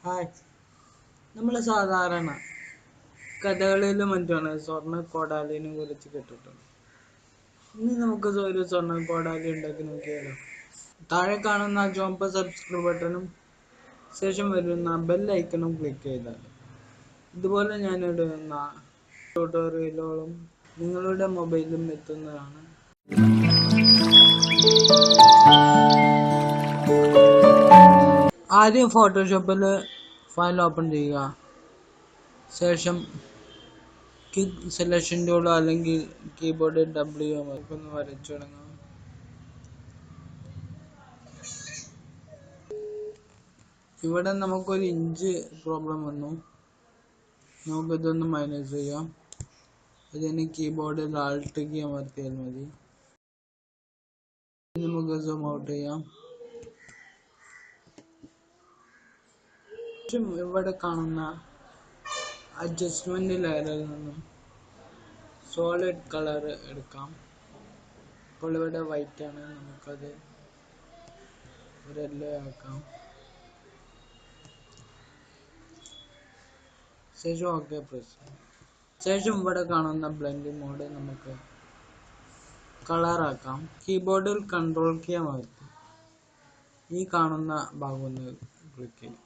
Hi. നമ്മൾ സാധാരണ കഥകളിലും മറ്റുമാണ് സ്വർണ്ണ കോടാലിനെ കുറിച്ച് കേട്ടിട്ടുണ്ട്. ഇനി നമുക്ക് ഒരു സ്വർണ്ണ കോടാലി ഉണ്ടാക്കി നോക്കിയാലോ. താഴെ കാണുന്ന ചുവപ്പ് സബ്സ്ക്രൈബ് ബട്ടണും ശേഷം വരുന്ന ബെൽ ഐക്കണും ക്ലിക്ക് ചെയ്താൽ ഇതുപോലെ ഞാനിടുന്ന ട്യൂട്ടോറിയലുകളും നിങ്ങളുടെ മൊബൈലിലും എത്തുന്നതാണ്. ആദ്യം ഫോട്ടോഷോപ്പിൽ ഫയൽ ഓപ്പൺ ചെയ്യുക. ശേഷം ക്വിക്ക് സെലക്ഷൻ ടൂൾ അല്ലെങ്കിൽ കീബോർഡ് W ഒന്ന് വരച്ചു തുടങ്ങാം. ഇവിടെ നമുക്കൊരു ഇഞ്ച് പ്രോബ്ലം വന്നു. നമുക്കിതൊന്ന് മൈനസ് ചെയ്യാം. അതിന് കീബോർഡിൽ ആൾട്ട് കീ അമർത്തിയാൽ മതി. നമുക്ക് സൂം ഔട്ട് ചെയ്യാം. ഇവിടെ കാണുന്ന അഡ്ജസ്റ്റ്മെന്റ് ലെയറിൽ നിന്നും സോളിഡ് കളർ എടുക്കാം. ഇപ്പോൾ ഇവിടെ വൈറ്റ് ആണ്, നമുക്കത് ഒരു യെല്ലോ ആക്കാം. ശേഷം ഓക്കെ പ്രസ്. ശേഷം ഇവിടെ കാണുന്ന ബ്ലെൻഡിംഗ് മോഡ് നമുക്ക് കളർ ആക്കാം. കീബോർഡിൽ കൺട്രോൾ കീ അമർത്തി ഈ കാണുന്ന ഭാഗം ഒന്ന് ക്ലിക്ക് ചെയ്യും.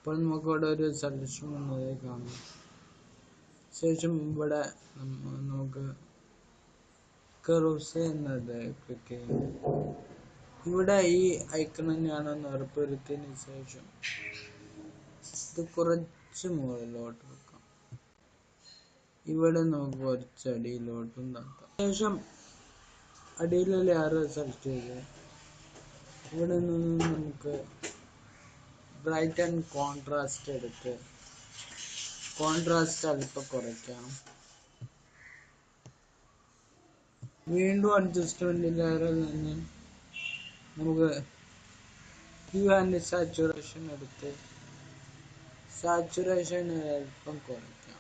ഇപ്പോൾ നമുക്കിവിടെ ഒരു സെലക്ഷൻ വന്നതായി കാണാം. ശേഷം ഇവിടെ നമുക്ക് കർവ്സ് എന്നത് ക്ലിക്ക് ചെയ്യാം. ഇവിടെ ഈ ഐക്കൺ തന്നെയാണെന്ന് ഉറപ്പുവരുത്തിയതിനു ശേഷം ഇത് കുറച്ച് മുകളിലോട്ട് വെക്കാം. ഇവിടെ നമുക്ക് കുറച്ച് അടിയിലോട്ടും താത്താം. ശേഷം അടിയിലെ ലെയർ സെലക്ട് ചെയ്ത് ഇവിടെ നിന്ന് നമുക്ക് ബ്രൈറ്റ് ആൻഡ് കോൺട്രാസ്റ്റ് എടുത്ത് കോൺട്രാസ്റ്റ് അല്പം കുറയ്ക്കാം. വീണ്ടും അഡ്ജസ്റ്റ്മെന്റ് ലെയറിൽ നിന്ന് നമുക്ക് ഹ്യൂ ആൻഡ് സാച്ചുറേഷൻ എടുത്ത് സാച്ചുറേഷൻ അല്പം കുറയ്ക്കാം.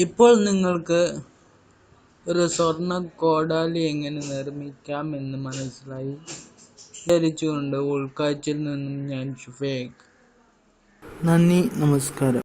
ഇപ്പോൾ നിങ്ങൾക്ക് ഒരു സ്വർണ്ണ കോടാലി എങ്ങനെ നിർമ്മിക്കാം എന്ന് മനസ്സിലായി. ധരിച്ചുകൊണ്ട് ഉൾക്കാഴ്ചയിൽ നിന്നും ഞാൻ ഷുഫേഖ്. നന്ദി, നമസ്കാരം.